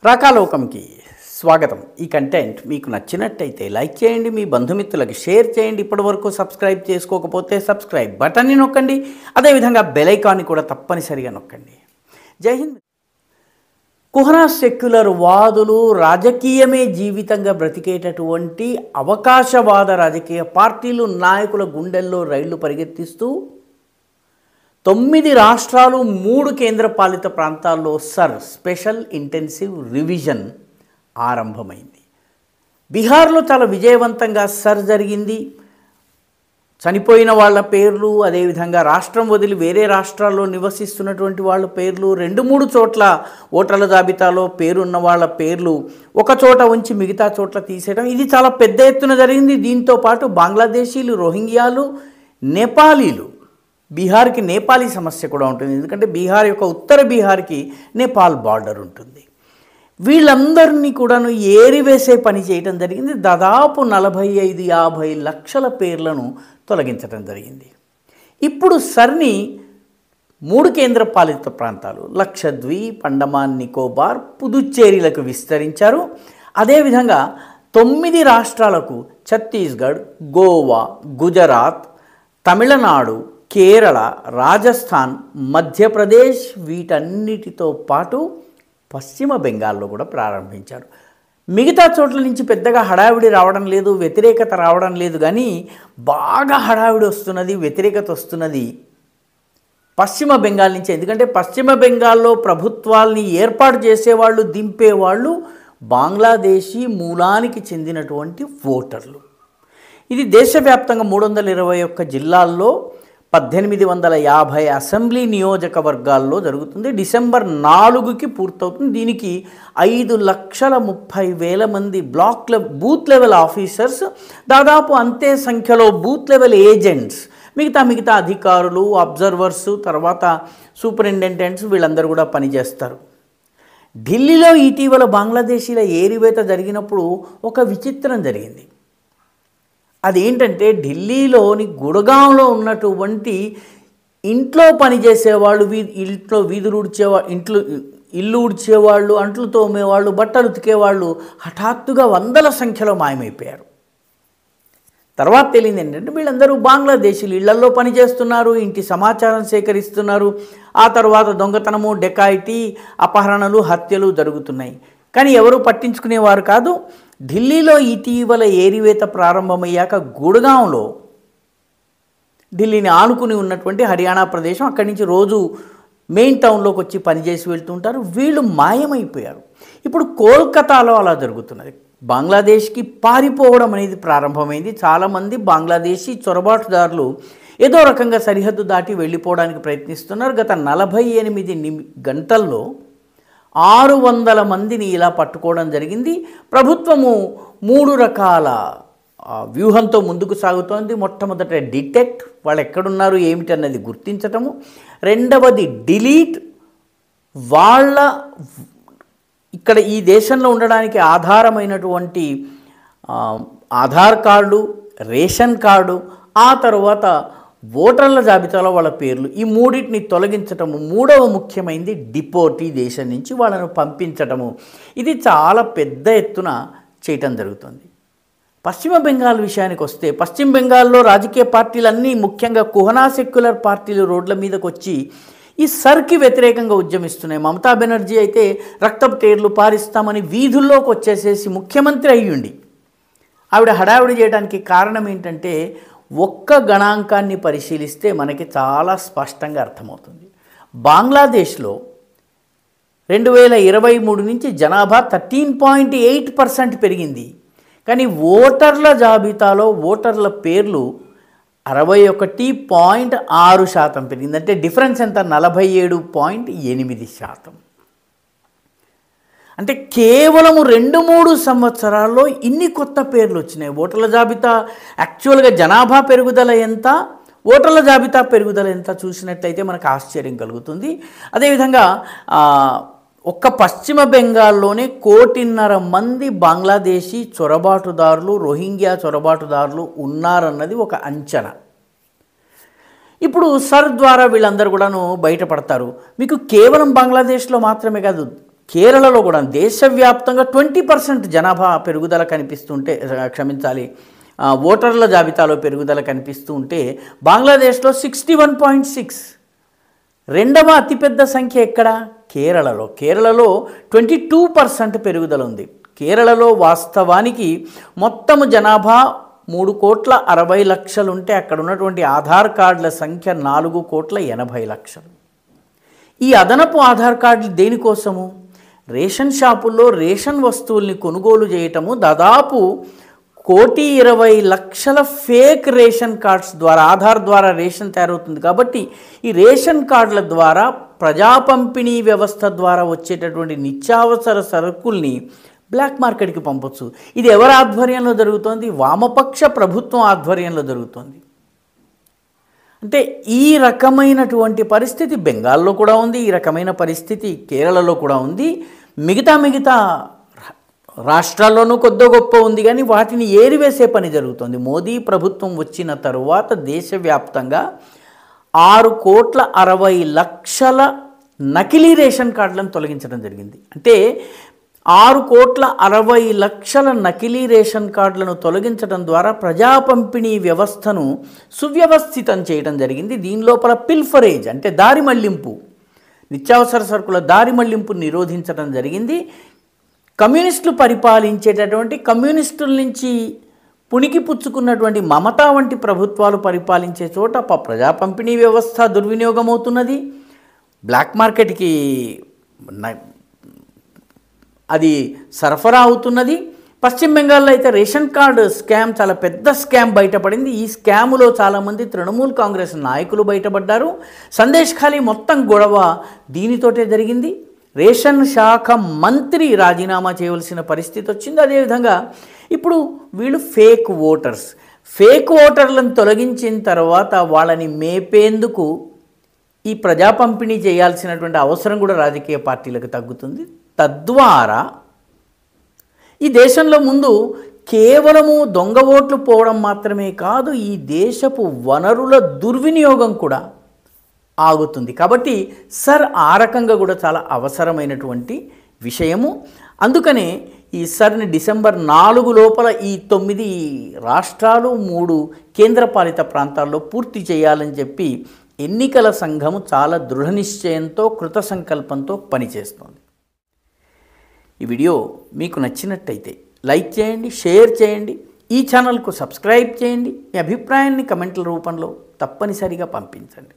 రాకాలోకంకి స్వాగతం. ఈ కంటెంట్ మీకు నచ్చినట్టయితే లైక్ చేయండి, మీ బంధుమిత్రులకు షేర్ చేయండి. ఇప్పటివరకు సబ్స్క్రైబ్ చేసుకోకపోతే సబ్స్క్రైబ్ బటన్ని నొక్కండి, అదేవిధంగా బెల్ ఐకాన్ని కూడా తప్పనిసరిగా నొక్కండి. జై హింద్. కుహనా సెక్యులర్ వాదులు రాజకీయమే జీవితంగా బ్రతికేటటువంటి అవకాశవాద రాజకీయ పార్టీలు నాయకుల గుండెల్లో రైళ్లు పరిగెత్తిస్తూ 9 రాష్ట్రాలు 3 కేంద్రపాలిత ప్రాంతాల్లో స్పెషల్ ఇంటెన్సివ్ రివిజన్ ఆరంభమైంది. బీహార్లో చాలా విజయవంతంగా జరిగింది. చనిపోయిన వాళ్ళ పేర్లు, అదేవిధంగా రాష్ట్రం వదిలి వేరే రాష్ట్రాల్లో నివసిస్తున్నటువంటి వాళ్ళ పేర్లు, 2-3 చోట్ల ఓటర్ల జాబితాలో పేరున్న వాళ్ళ పేర్లు ఒక చోట ఉంచి మిగతా చోట్ల తీసేయడం, ఇది చాలా పెద్ద ఎత్తున జరిగింది. దీంతో పాటు బంగ్లాదేశీలు, రోహింగ్యాలు, నేపాలీలు, బీహార్కి నేపాలీ సమస్య కూడా ఉంటుంది, ఎందుకంటే బీహార్ యొక్క ఉత్తర బీహార్కి నేపాల్ బార్డర్ ఉంటుంది. వీళ్ళందరినీ కూడాను ఏరివేసే పని చేయడం జరిగింది. దాదాపు 45-50 లక్షల పేర్లను తొలగించడం జరిగింది. ఇప్పుడు సర్ని 3 కేంద్రపాలిత ప్రాంతాలు లక్షద్వీప్, అండమాన్ నికోబార్, పుదుచ్చేరిలకు విస్తరించారు. అదేవిధంగా 9 రాష్ట్రాలకు ఛత్తీస్గఢ్, గోవా, గుజరాత్, తమిళనాడు, కేరళ, రాజస్థాన్, మధ్యప్రదేశ్, వీటన్నిటితో పాటు పశ్చిమ బెంగాల్లో కూడా ప్రారంభించారు. మిగతా చోట్ల నుంచి పెద్దగా హడావిడి రావడం లేదు, వ్యతిరేకత రావడం లేదు. కానీ బాగా హడావిడి వస్తున్నది, వ్యతిరేకత వస్తున్నది పశ్చిమ బెంగాల్ నుంచి. ఎందుకంటే పశ్చిమ బెంగాల్లో ప్రభుత్వాల్ని ఏర్పాటు చేసేవాళ్ళు, దింపేవాళ్ళు బంగ్లాదేశీ మూలానికి చెందినటువంటి ఓటర్లు. ఇది దేశవ్యాప్తంగా 321 జిల్లాల్లో 1850 అసెంబ్లీ నియోజకవర్గాల్లో జరుగుతుంది. డిసెంబర్ 4కి పూర్తవుతుంది. దీనికి 5,30,000 మంది బూత్ లెవెల్ ఆఫీసర్స్, దాదాపు అంతే సంఖ్యలో బూత్ లెవెల్ ఏజెంట్స్, మిగతా అధికారులు, అబ్జర్వర్స్, తర్వాత సూపరింటెండెంట్స్, వీళ్ళందరూ కూడా పనిచేస్తారు. ఢిల్లీలో ఇటీవల బంగ్లాదేశీల ఏరివేత జరిగినప్పుడు ఒక విచిత్రం జరిగింది. అదేంటంటే ఢిల్లీలోని గుడగాంలో ఉన్నటువంటి ఇంట్లో పనిచేసేవాళ్ళు, ఇంట్లో వీధులు ఇల్లు ఊడ్చేవాళ్ళు, అంట్లు తోమేవాళ్ళు, బట్టలు ఉతికేవాళ్ళు హఠాత్తుగా 100ల సంఖ్యలో మాయమైపోయారు. తర్వాత తెలియదు ఏంటంటే వీళ్ళందరూ బంగ్లాదేశీలు, ఇళ్లల్లో పనిచేస్తున్నారు, ఇంటి సమాచారం సేకరిస్తున్నారు. ఆ తర్వాత దొంగతనము, డెకాయిటీ, అపహరణలు, హత్యలు జరుగుతున్నాయి. కానీ ఎవరు పట్టించుకునేవారు కాదు. ఢిల్లీలో ఇటీవల ఏరివేత ప్రారంభమయ్యాక గుడగాంలో, ఢిల్లీని ఆనుకుని ఉన్నటువంటి హర్యానా ప్రదేశం, అక్కడి నుంచి రోజు మెయిన్ టౌన్లోకి వచ్చి పనిచేసి వెళ్తుంటారు, వీళ్ళు మాయమైపోయారు. ఇప్పుడు కోల్కతాలో అలా జరుగుతున్నది. బంగ్లాదేశ్కి పారిపోవడం అనేది ప్రారంభమైంది. చాలామంది బంగ్లాదేశీ చొరబాటుదారులు ఏదో రకంగా సరిహద్దు దాటి వెళ్ళిపోవడానికి ప్రయత్నిస్తున్నారు. గత 48 గంటల్లో 600 మందిని ఇలా పట్టుకోవడం జరిగింది. ప్రభుత్వము 3 రకాల వ్యూహంతో ముందుకు సాగుతోంది. మొట్టమొదట డిటెక్ట్, వాళ్ళు ఎక్కడున్నారు ఏమిటన్నది గుర్తించటము. రెండవది డిలీట్, వాళ్ళ ఇక్కడ ఈ దేశంలో ఉండడానికి ఆధారమైనటువంటి ఆధార్ కార్డు, రేషన్ కార్డు, ఆ తర్వాత ఓటర్ల జాబితాలో వాళ్ళ పేర్లు, ఈ 3టిని తొలగించటము. 3వ ముఖ్యమైనది డిపోర్ట్, ఈ దేశం నుంచి వాళ్ళను పంపించటము. ఇది చాలా పెద్ద ఎత్తున చేయటం జరుగుతుంది. పశ్చిమ బెంగాల్ విషయానికి వస్తే, పశ్చిమ బెంగాల్లో రాజకీయ పార్టీలన్నీ, ముఖ్యంగా కుహనా సెక్యులర్ పార్టీలు రోడ్ల మీదకి వచ్చి ఈ సర్కి వ్యతిరేకంగా ఉద్యమిస్తున్నాయి. మమతా బెనర్జీ అయితే రక్తపు టేర్లు పారిస్తామని వీధుల్లోకి వచ్చేసేసి ముఖ్యమంత్రి అయ్యుండి ఆవిడ హడావిడి చేయడానికి కారణం ఏంటంటే, ఒక్క గణాంకాన్ని పరిశీలిస్తే మనకి చాలా స్పష్టంగా అర్థమవుతుంది. బంగ్లాదేశ్లో 2023 నుంచి జనాభా 13.8% పెరిగింది. కానీ ఓటర్ల జాబితాలో ఓటర్ల పేర్లు 61.6% పెరిగింది. అంటే డిఫరెన్స్ ఎంత? 47.8%. అంటే కేవలము 2-3 సంవత్సరాల్లో ఇన్ని కొత్త పేర్లు వచ్చినాయి. ఓటర్ల జాబితా యాక్చువల్గా జనాభా పెరుగుదల ఎంత, ఓటర్ల జాబితా పెరుగుదల ఎంత చూసినట్లయితే మనకు ఆశ్చర్యం కలుగుతుంది. అదేవిధంగా ఒక్క పశ్చిమ బెంగాల్లోనే 1.5 కోటి బంగ్లాదేశీ చొరబాటుదారులు, రోహింగ్యా చొరబాటుదారులు ఉన్నారన్నది ఒక అంచనా. ఇప్పుడు సర్ ద్వారా వీళ్ళందరూ కూడాను బయటపడతారు. మీకు కేవలం బంగ్లాదేశ్లో మాత్రమే కాదు, కేరళలో కూడా దేశవ్యాప్తంగా 20% జనాభా పెరుగుదల కనిపిస్తుంటే, క్షమించాలి, ఓటర్ల జాబితాలో పెరుగుదల కనిపిస్తూ ఉంటే బంగ్లాదేశ్లో 61.6, రెండవ అతిపెద్ద సంఖ్య ఎక్కడ? కేరళలో 22% పెరుగుదల ఉంది. కేరళలో వాస్తవానికి మొత్తము జనాభా 3,60,00,000 ఉంటే అక్కడ ఉన్నటువంటి ఆధార్ కార్డుల సంఖ్య 4,80,00,000. ఈ అదనపు ఆధార్ కార్డులు దేనికోసము? రేషన్ షాపుల్లో రేషన్ వస్తువుల్ని కొనుగోలు చేయటము, దాదాపు 1,20,00,000 ఫేక్ రేషన్ కార్డ్స్ ద్వారా, ఆధార్ ద్వారా రేషన్ తయారవుతుంది. కాబట్టి ఈ రేషన్ కార్డుల ద్వారా ప్రజా పంపిణీ వ్యవస్థ ద్వారా వచ్చేటటువంటి నిత్యావసర సరుకుల్ని బ్లాక్ మార్కెట్కి పంపొచ్చు. ఇది ఎవరి ఆధ్వర్యంలో జరుగుతోంది? వామపక్ష ప్రభుత్వం ఆధ్వర్యంలో జరుగుతోంది. అంటే ఈ రకమైనటువంటి పరిస్థితి బెంగాల్లో కూడా ఉంది, ఈ రకమైన పరిస్థితి కేరళలో కూడా ఉంది, మిగతా రాష్ట్రాల్లోనూ కొద్ది గొప్ప ఉంది. కానీ వాటిని ఏరివేసే పని జరుగుతుంది. మోదీ ప్రభుత్వం వచ్చిన తరువాత దేశవ్యాప్తంగా 6,60,00,000 నకిలీ రేషన్ కార్డులను తొలగించడం జరిగింది. అంటే 6,60,00,000 నకిలీ రేషన్ కార్డులను తొలగించడం ద్వారా ప్రజా పంపిణీ వ్యవస్థను సువ్యవస్థితం చేయడం జరిగింది. దీని లోపల పిల్ఫరేజ్ అంటే దారి మళ్లింపు, నిత్యావసర సరుకుల దారి మళ్లింపు నిరోధించడం జరిగింది. కమ్యూనిస్టులు పరిపాలించేటటువంటి, కమ్యూనిస్టుల నుంచి పుణికి పుచ్చుకున్నటువంటి మమతా వంటి ప్రభుత్వాలు పరిపాలించే చోట ప్రజా పంపిణీ వ్యవస్థ దుర్వినియోగం అవుతున్నది, బ్లాక్ మార్కెట్కి అది సరఫరా అవుతున్నది. పశ్చిమ బెంగాల్లో అయితే రేషన్ కార్డు స్కామ్, చాలా పెద్ద స్కామ్ బయటపడింది. ఈ స్కాములో చాలామంది తృణమూల్ కాంగ్రెస్ నాయకులు బయటపడ్డారు. సందేశ్ ఖాళీ మొత్తం గొడవ దీనితోటే జరిగింది. రేషన్ శాఖ మంత్రి రాజీనామా చేయవలసిన పరిస్థితి వచ్చింది. అదేవిధంగా ఇప్పుడు వీళ్ళు ఫేక్ ఓటర్లను తొలగించిన తర్వాత వాళ్ళని మేపేందుకు ఈ ప్రజా పంపిణీ చేయాల్సినటువంటి అవసరం కూడా రాజకీయ పార్టీలకు తగ్గుతుంది. తద్వారా ఈ దేశంలో ముందు కేవలము దొంగ ఓట్లు పోవడం మాత్రమే కాదు, ఈ దేశపు వనరుల దుర్వినియోగం కూడా ఆగుతుంది. కాబట్టి సర్ ఆ రకంగా కూడా చాలా అవసరమైనటువంటి విషయము. అందుకనే ఈ సర్ని డిసెంబర్ 4 లోపల ఈ 9 రాష్ట్రాలు 3 కేంద్రపాలిత ప్రాంతాల్లో పూర్తి చేయాలని చెప్పి ఎన్నికల సంఘము చాలా దృఢ నిశ్చయంతో, కృత సంకల్పంతో పనిచేస్తోంది. ఈ వీడియో మీకు నచ్చినట్టయితే లైక్ చేయండి, షేర్ చేయండి, ఈ ఛానల్కు సబ్స్క్రైబ్ చేయండి. మీ అభిప్రాయాన్ని కమెంట్ల రూపంలో తప్పనిసరిగా పంపించండి.